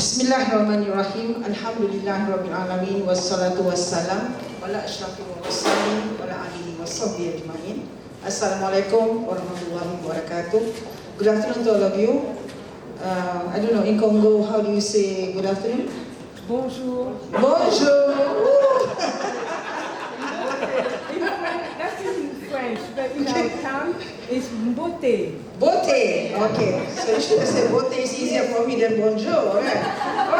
Bismillahirrahmanirrahim. Alhamdulillahirabbil alamin wassalatu wassalam ala asyrafil mursalin wa ala alihi washabbihi ajmain. Assalamualaikum warahmatullahi wabarakatuh. Good afternoon to all of you. I don't know, in Congo, how do you say good afternoon? Bonjour. Bonjour. That's in French, but in our town, it's beauté. Beauté. Okay. So you should have said beauté is easier for me than bonjour. Right?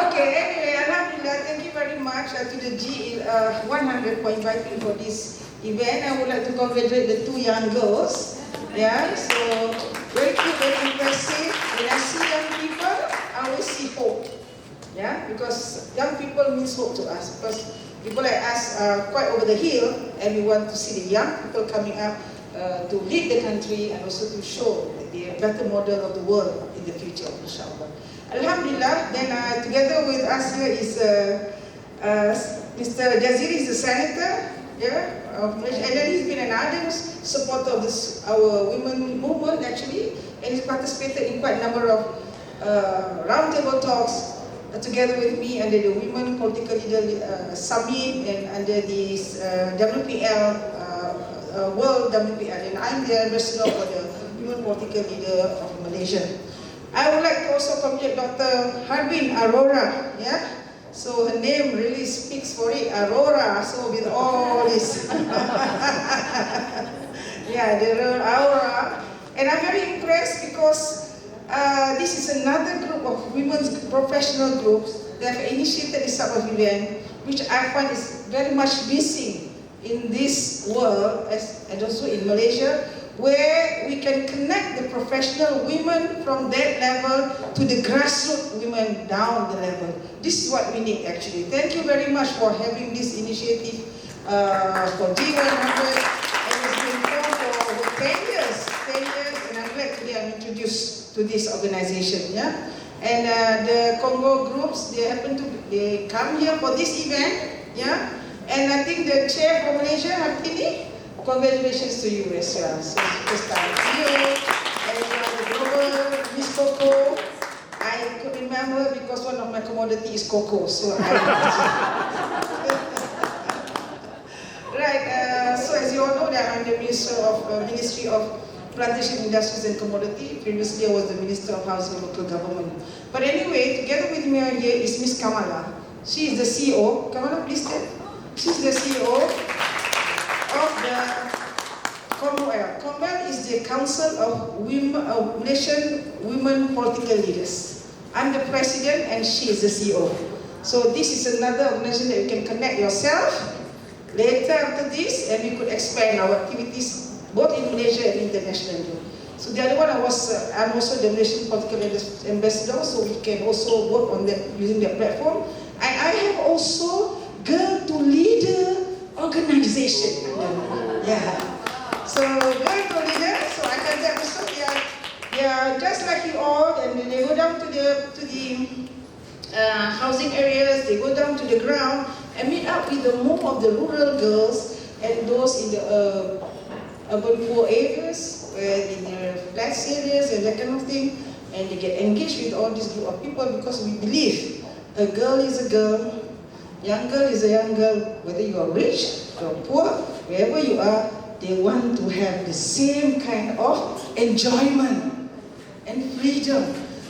Okay. Anyway, alhamdulillah, thank you very much to the G100 for inviting for this event. I would like to congratulate the two young girls. Yeah. So very cute, very impressive. When I see young people, I always see hope. Yeah, because young people means hope to us. Because people like us are quite over the hill, and we want to see the young people coming up to lead the country and also to show the better model of the world in the future, inshallah. Alhamdulillah. Then together with us here is Mr. Jaziri, is the senator, yeah, of Malaysia, and then he's been an ardent supporter of this our women movement actually, and he's participated in quite a number of roundtable talks. Together with me under the Women Political Leader Summit and under this WPL, World WPL, and I'm the ambassador for the Women Political Leader of Malaysia. I would like to also congratulate Dr. Harbin Arora, yeah? So her name really speaks for it, Aurora, so with all this, yeah, the Aurora. And I'm very impressed because this is another group of women's professional groups that have initiated this type of event, which I find is very much missing in this world and also in Malaysia, where we can connect the professional women from that level to the grassroots women down the level. This is what we need actually. Thank you very much for having this initiative for G100, and it's been going for 10 years, and I'm glad today I'm introduced to this organization, yeah. And the Congo groups, they come here for this event, yeah. And I think the chair from Malaysia, Hartini, congratulations to you as well. So first time to you, and the global Miss Coco. I could remember because one of my commodity is cocoa, so I right. So as you all know, that I'm the Ministry of Plantation Industries and Commodity. Previously, I was the Minister of Housing and Local Government. But anyway, together with me here is Miss Kamala. She is the CEO. Kamala, please stand. She's the CEO of the COMWEL. COMWEL is the Council of Malaysian Women Political Leaders. I'm the President and she is the CEO. So this is another organization that you can connect yourself later after this, and we could expand our activities both in Malaysia and internationally. So the other one, I'm also the Malaysian Political Ambassador, so we can also work on that using their platform. And I have also Girl to Leader organization. Yeah. So Girl to Leader, so I can tell you, they are just like you all, and they go down to the housing areas, they go down to the ground and meet up with more of the rural girls and those in the urban poor areas, where in the flats areas and that kind of thing, and they get engaged with all this group of people because we believe a girl is a girl, young girl is a young girl, whether you are rich or poor, wherever you are, they want to have the same kind of enjoyment and freedom.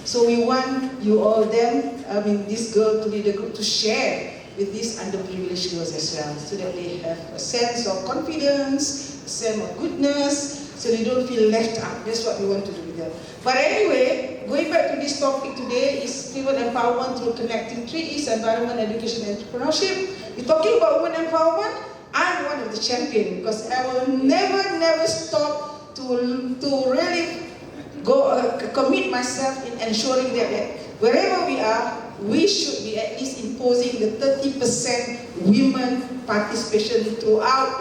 So we want you all this Girl to Leader group to share with these underprivileged girls as well, so that they have a sense of confidence, a sense of goodness, so they don't feel left out. That's what we want to do with them. But anyway, going back to this topic today is women empowerment through connecting trees, environment, education, and entrepreneurship. You're talking about women empowerment. I'm one of the champions because I will never stop to really commit myself in ensuring that wherever we are, we should be at least imposing the 30% women participation throughout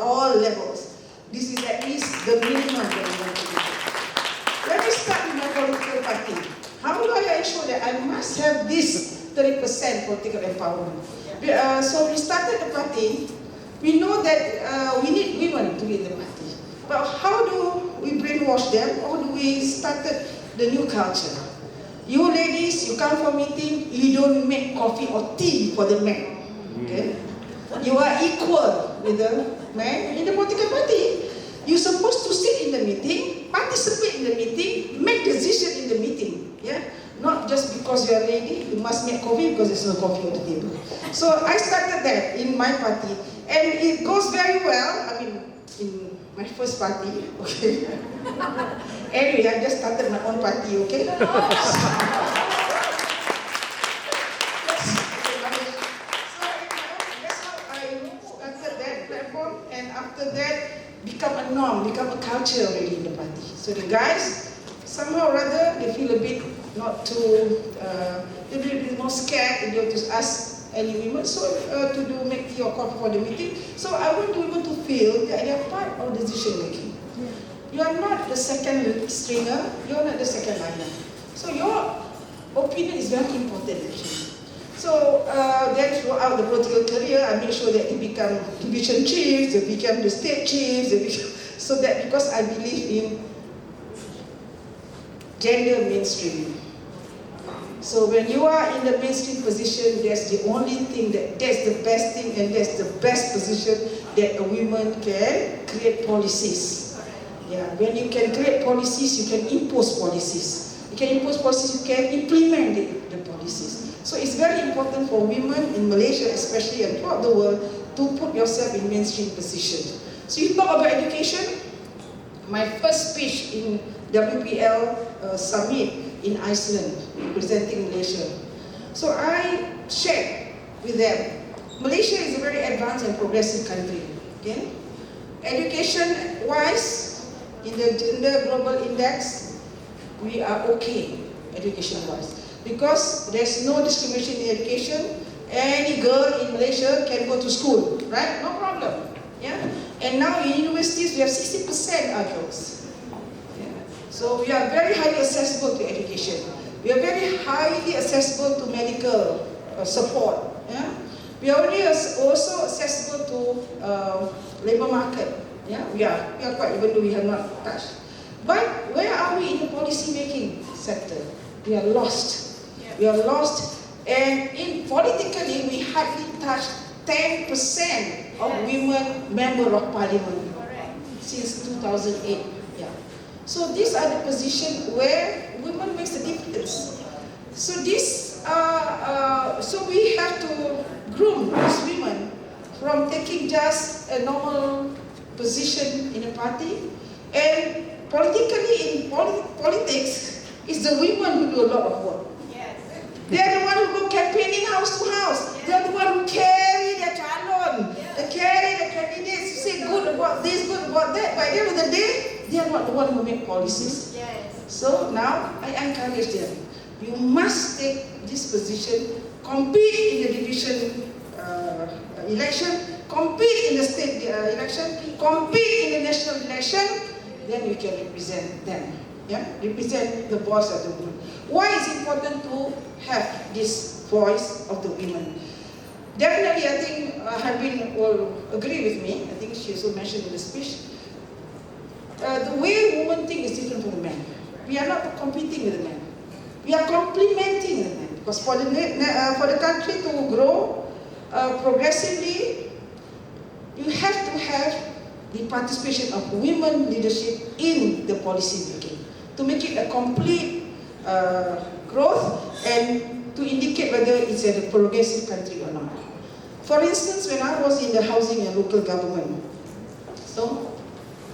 all levels. This is at least the minimum that we want to do. Let me start with my political party. How do I ensure that I must have this 30% political empowerment? So we started the party. We know that we need women to lead the party. But how do we brainwash them? How do we start the new culture? You ladies, you come for meeting, you don't make coffee or tea for the men. Okay? You are equal with the men in the political party. You're supposed to sit in the meeting, participate in the meeting, make decision in the meeting. Yeah? Not just because you're a lady, you must make coffee because there's no coffee on the table. So I started that in my party, and it goes very well. I mean, in my first party, okay. Anyway, I just started my own party, okay. So that's how I started that platform, and after that, become a norm, become a culture already in the party. So the guys, somehow or other, they feel a bit not too, they're a bit more scared to go to ask any women, so to do make tea or coffee for the meeting. So I want women to feel that they are part of decision making. You are not the second stringer, you are not the second liner. So your opinion is very important actually. So then throughout the political career, I make sure that they become division chiefs, they become the state chiefs, so that because I believe in gender mainstreaming. So when you are in the mainstream position, that's the only thing that's the best thing, and that's the best position that a woman can create policies. Yeah, when you can create policies, you can impose policies. You can impose policies, you can implement the policies. So it's very important for women in Malaysia, especially and throughout the world, to put yourself in mainstream position. So you talk about education. My first speech in WPL summit in Iceland, representing Malaysia. So I shared with them, Malaysia is a very advanced and progressive country. Okay? Education-wise, in the gender global index, we are okay, education-wise. Because there's no discrimination in education. Any girl in Malaysia can go to school, right? No problem. Yeah? And now in universities, we have 60% are girls. So we are very highly accessible to education. We are very highly accessible to medical support. Yeah? We are also accessible to labor market. Yeah? We are quite, even though we have not touched. But where are we in the policy making sector? We are lost. We are lost. And politically, we hardly touch 10% of women member of parliament since 2008. So these are the positions where women makes a difference. So so we have to groom these women from taking just a normal position in a party. And politically, in politics, it's the women who do a lot of work. Yes. They are the one who go campaigning house to house. Yes. They are the one who carry their calon, they carry the candidates, say good about this, good about that. By the end of the day, they are not the one who make policies. Yes. So now I encourage them. You must take this position, compete in the division election, compete in the state election, compete in the national election, then you can represent them. Yeah? Represent the voice of the women. Why is it important to have this voice of the women? Definitely, I think Harbin will agree with me. I think she also mentioned in the speech. The way women think is different from the men. We are not competing with the men. We are complementing the men. Because for the country to grow progressively, you have to have the participation of women leadership in the policy making to make it a complete growth and to indicate whether it's a progressive country or not. For instance, when I was in the housing and local government, so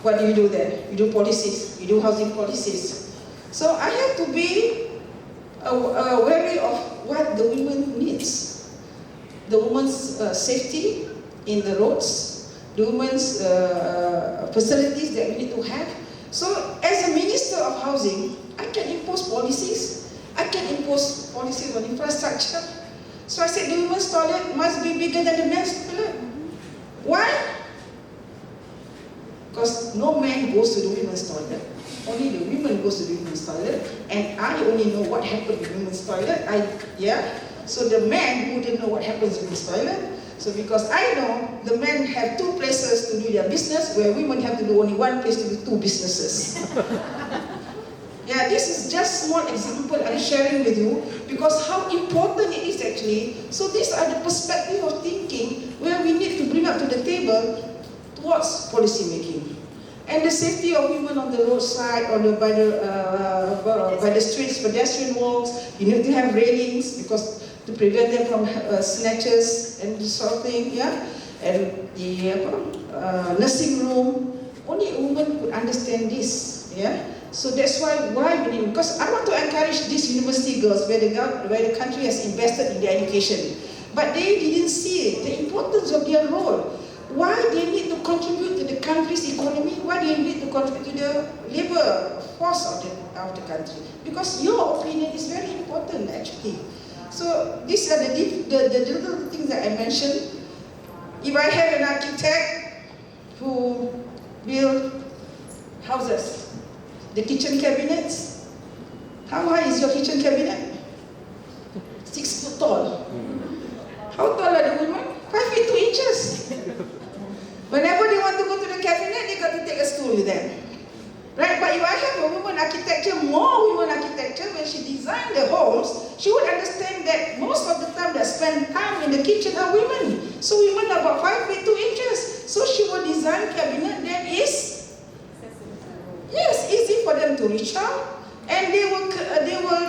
what do you do there? You do policies, you do housing policies. So I have to be wary of what the women needs. The women's safety in the roads, the women's facilities that we need to have. So as a Minister of Housing, I can impose policies. I can impose policies on infrastructure. So I said the women's toilet must be bigger than the men's toilet. Why? Because no man goes to the women's toilet. Only the women goes to the women's toilet. And I only know what happened in the women's toilet. So the men wouldn't know what happens in the toilet. So because I know the men have two places to do their business, where women have to do only one place to do two businesses. Yeah, this is just small example I'm sharing with you because how important it is actually. So these are the perspective of thinking where we need to bring up to the table towards policy making. And the safety of women on the roadside, by the streets, pedestrian walks, you need to have railings because to prevent them from snatches and this sort of thing, yeah. And the nursing room, only a woman could understand this, yeah. So that's why we need, because I want to encourage these university girls where the country has invested in their education, but they didn't see it, the importance of their role. Why they need to contribute to the country's economy? Why they need to contribute to the labor force of the country? Because your opinion is very important actually. So these are the little things that I mentioned. If I have an architect who build houses, the kitchen cabinets, how high is your kitchen cabinet? 6 foot tall. How tall are the women? 5 feet 2 inches. Whenever they want to go to the cabinet, they got to take a stool with them. Right? But if I have a woman architecture, more women architecture, when she designed the homes, she would understand that most of the time that spend time in the kitchen are women. So women are about 5 feet 2 inches. So she will design cabinet that is easy for them to reach out, and they will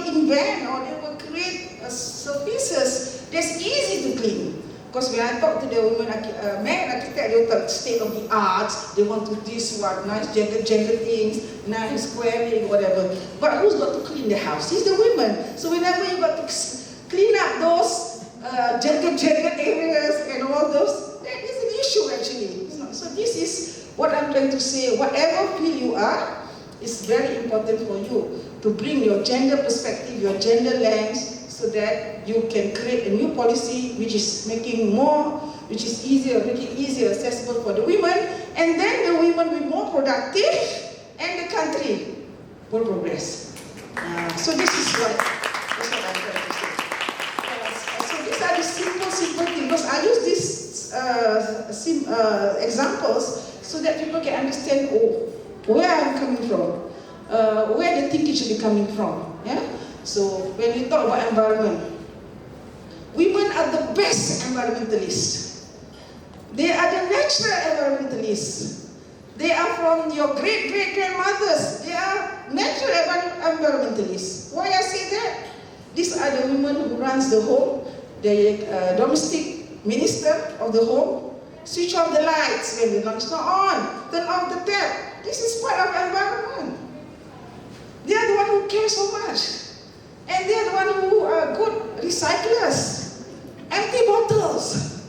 invent or they will create surfaces that's easy to clean. Because when I talk to the women, men architect, they will talk state of the arts. They want to this what nice jagged things, nice squaring, whatever. But who's got to clean the house? It's the women. So whenever you got to clean up those jagged areas and all those, that is an issue actually. So this is what I'm trying to say. Whatever field you are, it's very important for you to bring your gender perspective, your gender lens, so that you can create a new policy which is making easier accessible for the women, and then the women will be more productive and the country will progress. So this is what I'm trying to say. So these are the simple things, because I use these examples so that people can understand where I'm coming from, where the thinking should be coming from. Yeah. So when we talk about environment, women are the best environmentalists. They are the natural environmentalists. They are from your great-great-grandmothers. They are natural environmentalists. Why I say that? These are the women who runs the home, the domestic minister of the home. Switch off the lights when the lights not on. Turn off the tap. This is part of environment. They are the one who care so much. And they are the one who are good recyclers. Empty bottles.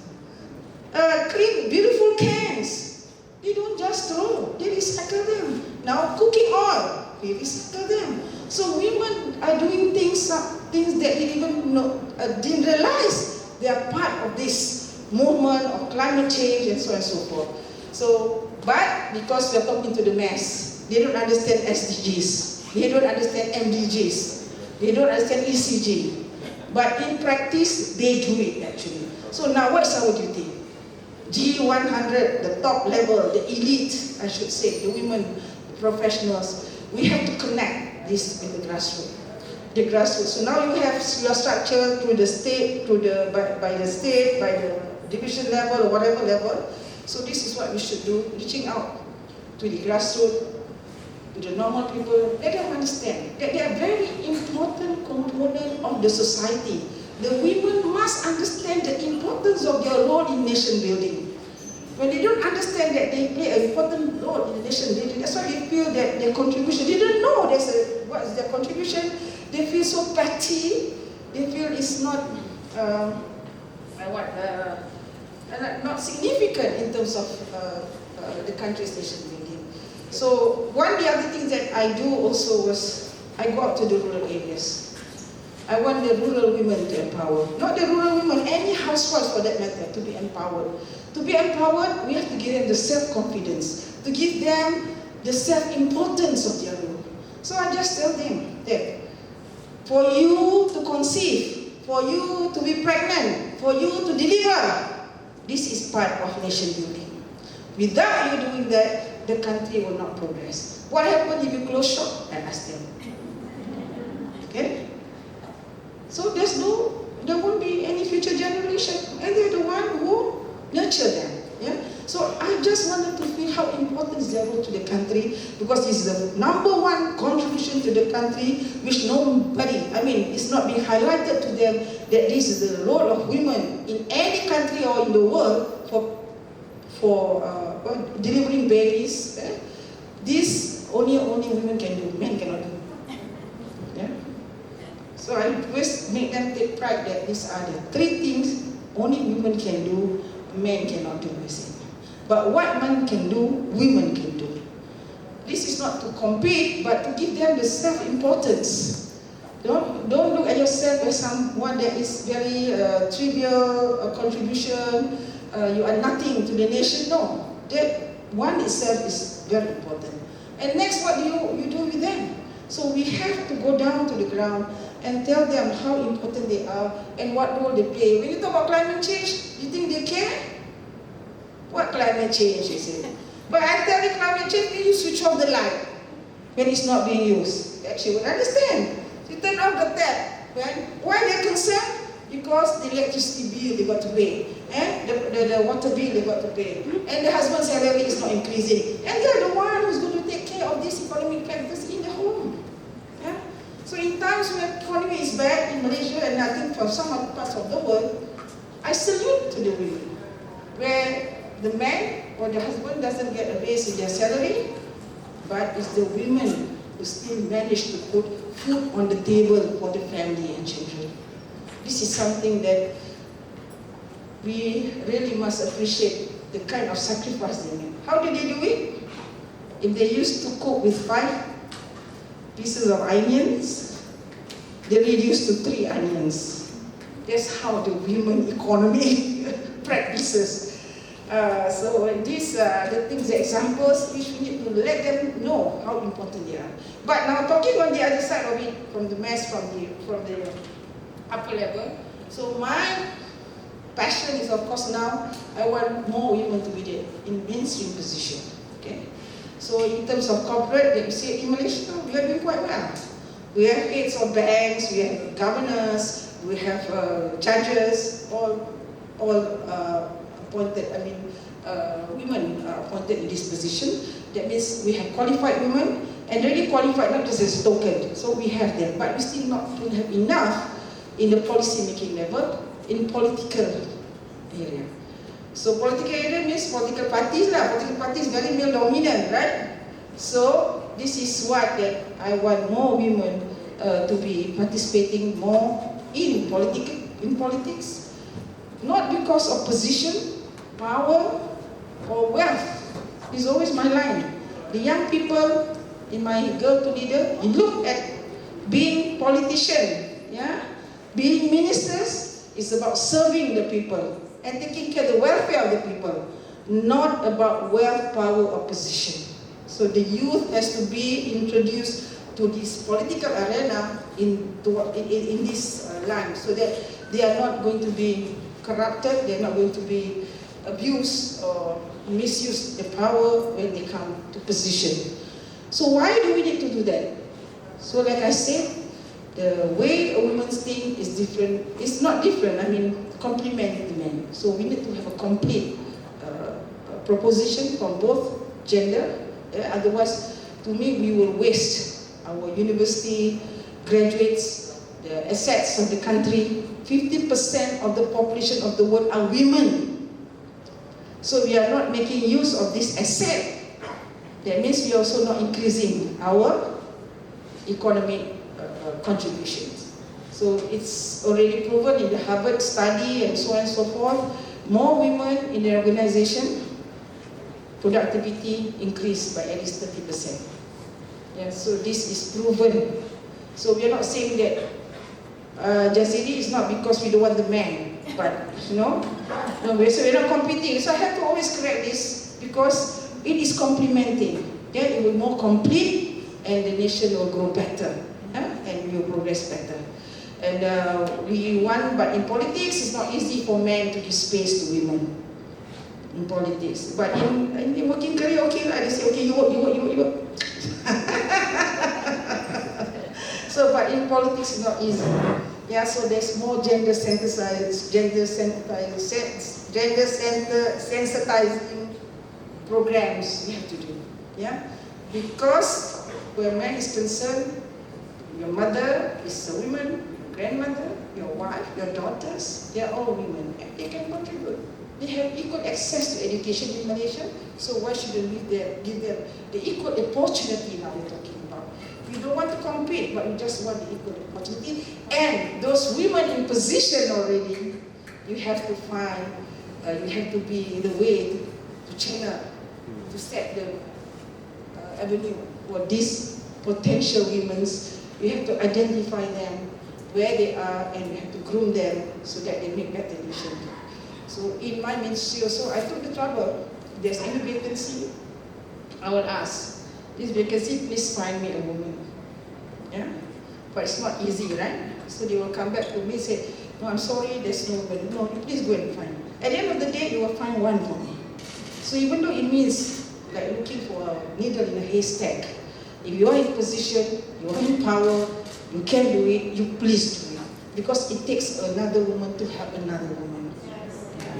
Clean, beautiful cans. They don't just throw, they recycle them. Now cooking oil, they recycle them. So women are doing things that they didn't realize they are part of this movement of climate change and so on and so forth. So, but because we are talking to the mass, they don't understand SDGs. They don't understand MDGs. They don't understand ECG. But in practice, they do it actually. So now what's our duty? G100, the top level, the elite, I should say, the women, the professionals, we have to connect this with the grassroots. The grassroots. So now you have your structure through the state, by the division level or whatever level. So this is what we should do, reaching out to the grassroots, to the normal people. Let them understand that they are very important component of the society. The women must understand the importance of their role in nation building. When they don't understand that they play an important role in the nation building, that's why they feel that their contribution, they don't know what is their contribution. They feel so petty. They feel it's not not significant in terms of the country's nation building. So one of the other things that I do also was I go out to the rural areas. I want the rural women to empower. Not the rural women, any housewife for that matter, to be empowered. To be empowered, we have to give them the self-confidence, to give them the self-importance of their role. So I just tell them that for you to conceive, for you to be pregnant, for you to deliver, this is part of nation building. Without you doing that, the country will not progress. What happens if you close shop? I ask them. because it's the number one contribution to the country, which nobody, it's not being highlighted to them that this is the role of women in any country or in the world for delivering babies. This only women can do, men cannot do. Yeah? So I always make them take pride that these are the three things only women can do, men cannot do. But what men can do, women can do. This is not to compete, but to give them the self-importance. Don't look at yourself as someone that is very trivial contribution. You are nothing to the nation. No, that one itself is very important. And next, what do you do with them? So we have to go down to the ground and tell them how important they are and what role they play. When you talk about climate change, you think they care? What climate change is it? But I tell you, climate change means you switch off the light when it's not being used. Actually, would understand. You turn off the tap. Why they're concerned? Because the electricity bill they got to pay, and the water bill they got to pay, and the husband's salary is not increasing, and they're the one who's going to take care of these economic factors in the home. Yeah? So in times when economy is bad in Malaysia, and I think for some other parts of the world, I salute to the women, where the man or the husband doesn't get a raise in their salary, but it's the women who still manage to put food on the table for the family and children. This is something that we really must appreciate, the kind of sacrifice they make. How did they do it? If they used to cook with 5 pieces of onions, they reduced to 3 onions. That's how the women economy practices. So these are the things, the examples which we need to let them know how important they are. But now talking on the other side of it, from the mass, from the upper level. So my passion is, of course, now I want more women to be there in mainstream position. Okay. So in terms of corporate, that you see in Malaysia, we are doing quite well. We have heads of banks, we have governors, we have judges, all appointed. Women are appointed in this position. That means we have qualified women, and really qualified, not just as token. So we have them, but we still don't have enough in the policy making level, in political area. So political area means political parties lah. Political parties very male dominant, right? So this is what that I want more women to be participating more in politics, not because of position, power, or wealth. It's always my line. The young people in my Girl to Leader, you look at being politician, yeah, being ministers is about serving the people and taking care of the welfare of the people, not about wealth, power, or position. So the youth has to be introduced to this political arena in this line, so that they are not going to be corrupted, they are not going to be abused or misuse the power when they come to position. So why do we need to do that? So like I said, the way a woman's think is different. It's not different, complement the men. So we need to have a complete proposition from both gender. Otherwise, to me, we will waste our university graduates, the assets of the country. 50% of the population of the world are women. So we are not making use of this asset. That means we are also not increasing our economic contributions. So it's already proven in the Harvard study and so on and so forth. More women in the organization, productivity increased by at least 30%. Yeah, so this is proven. So we are not saying that Jaziri is not because we don't want the man, but no, we're not competing. So I have to always correct this because it is complementing. Then it will more complete, and the nation will grow better, and we will progress better. And we want, but in politics, it's not easy for men to give space to women in politics. But in working career, okay, they say, okay, you work. So, but in politics, it's not easy. Yeah, so there's more gender sensitizing programs we have to do. Yeah, Because where man is concerned, your mother is a woman, your grandmother, your wife, your daughters, they are all women and they can contribute. They have equal access to education in Malaysia, so why shouldn't we give them the equal opportunity now we're talking about? We don't want to compete, but we just want the equal opportunity. And those women in position already, you have to find, you have to be in the way to channel, to set the avenue for these potential women. You have to identify them, where they are, and you have to groom them so that they make better decisions. So in my ministry also, I took the trouble. If there's any vacancy, I will ask, this vacancy, please find me a woman. Yeah? But it's not easy, right? So they will come back to me and say, no, I'm sorry, there's no woman. No, please go and find. At the end of the day, you will find one for me. So even though it means like looking for a needle in a haystack, if you are in position, you are in power, you can do it, you please do it. Because it takes another woman to help another woman. Yes. Yeah.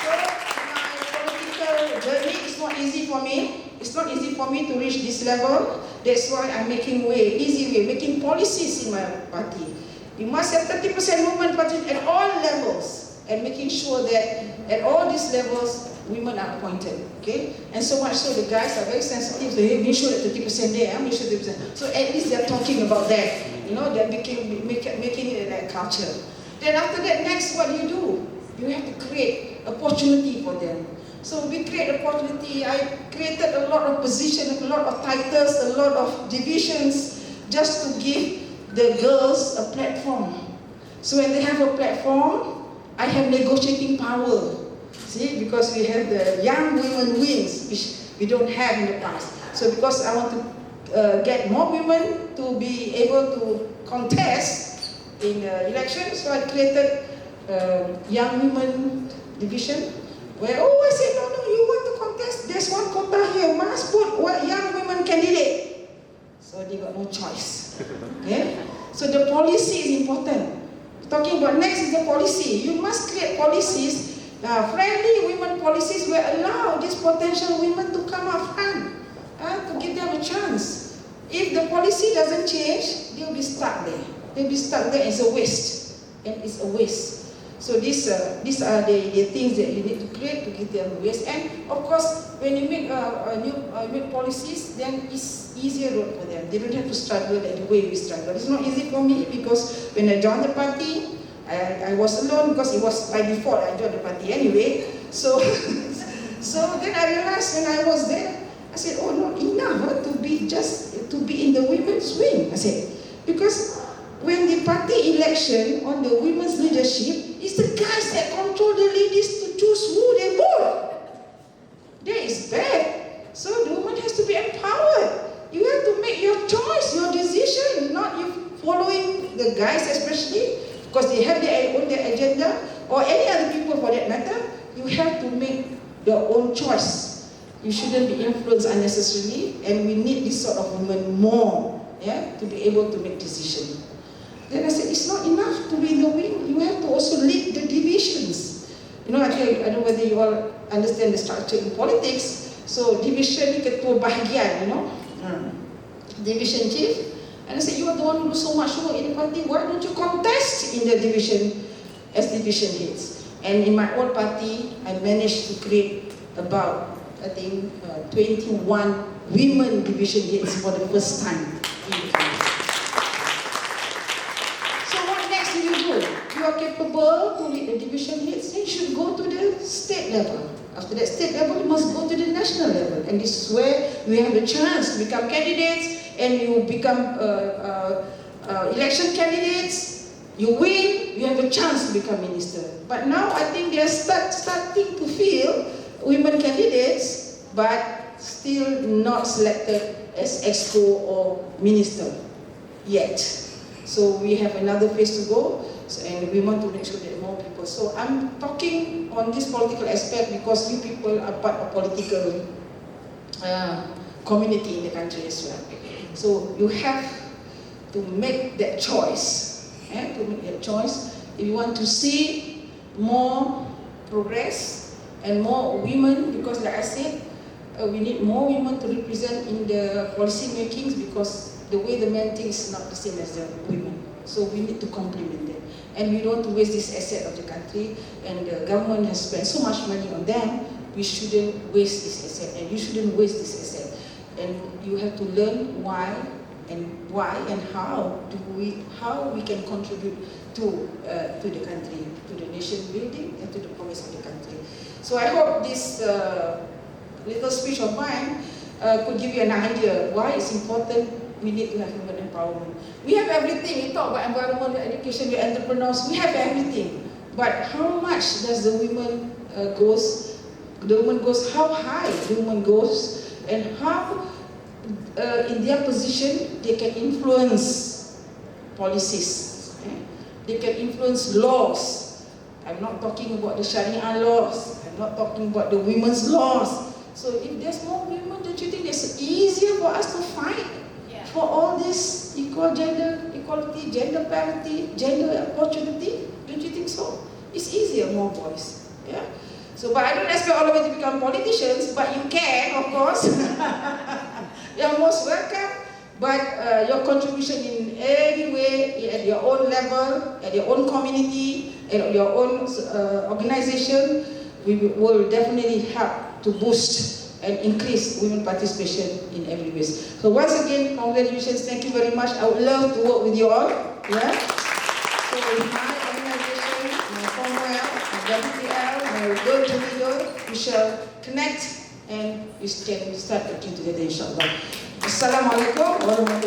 So my political journey is not easy for me. It's not easy for me to reach this level. That's why I'm making easy way, making policies in my party. We must have 30% women participation at all levels, and making sure that at all these levels, women are appointed, okay? And so much so the guys are very sensitive, so they make sure that 30% there, make sure 30%. So at least they're talking about that, you know, they're making it a culture. Then after that, next, what do? You have to create opportunity for them. So we create opportunity. I created a lot of positions, a lot of titles, a lot of divisions, just to give the girls a platform. So when they have a platform, I have negotiating power. See, because we have the young women wings, which we don't have in the past. So because I want to get more women to be able to contest in the election, so I created young women division, where, I said, no, you want to contest, there's one quota here, must put young women candidate. So they got no choice. Okay? So the policy is important. Talking about next is the policy. You must create policies, friendly women policies will allow these potential women to come up front, to give them a chance. If the policy doesn't change, they'll be stuck there. They'll be stuck there. It's a waste. And it's a waste. So these are the things that you need to create to give them a waste. And of course, when you make new policies, then it's easier road for them. They don't have to struggle like the way we struggle. It's not easy for me because when I joined the party, I was alone because it was by default I joined the party anyway. So, so then I realized when I was there, I said, oh, not enough to be in the women's wing. I said, because when the party election on the women's leadership, it's the guys that control the ladies to choose who they vote. That is bad. So the woman has to be empowered. You have to make your choice, your decision, not you following the guys especially, because they have their own agenda, or any other people for that matter. You have to make your own choice. You shouldn't be influenced unnecessarily, and we need this sort of women more, to be able to make decisions. Then I said, it's not enough to be in the wing. You have to also lead the divisions. You know, I don't know whether you all understand the structure in politics. So division ni ketua bahagian, you know, division chief. And I said, you are the one who do so much work in the party. Why don't you contest in the division as division heads? And in my old party, I managed to create about, I think, 21 women division heads for the first time in the country. You are capable to lead the division heads, then you should go to the state level. After that state level, you must go to the national level. And this is where we have the chance to become candidates, and you become election candidates, you win, you have a chance to become minister. But now I think they are starting to feel women candidates, but still not selected as exco or minister yet. So we have another phase to go. So, and we want to make sure that more people. So I'm talking on this political aspect because you people are part of political community in the country as well. So you have to make that choice. To make that choice. If you want to see more progress and more women, because like I said, we need more women to represent in the policy makings, because the way the men think is not the same as the women. So we need to complement them. And we don't want to waste this asset of the country, and the government has spent so much money on them. We shouldn't waste this asset, and you shouldn't waste this asset. And you have to learn why and how we can contribute to the country, to the nation building, and to the progress of the country. So I hope this little speech of mine could give you an idea why it's important we need to have women empowerment. We have everything. We talk about environment, education, we entrepreneurs. We have everything. But how much does the woman goes? The woman goes. How high the woman goes, and how in their position they can influence policies. They can influence laws. I'm not talking about the Sharia laws. I'm not talking about the women's laws. So if there's more women, don't you think it's easier for us to fight for all this equal gender equality, gender parity, gender opportunity? Don't you think so? It's easier, more boys. Yeah. So, but I don't expect all of you to become politicians, but you can, of course. You're most welcome. But your contribution in any way, at your own level, at your own community, at your own organization, will definitely help to boost and increase women participation in every way. So once again, congratulations, thank you very much. I would love to work with you all. Yeah. So in my organization, my former L, my deputy L, my girl leader, we shall connect and we can start working together, inshallah. Assalamualaikum warahmatullahi wabarakatuh.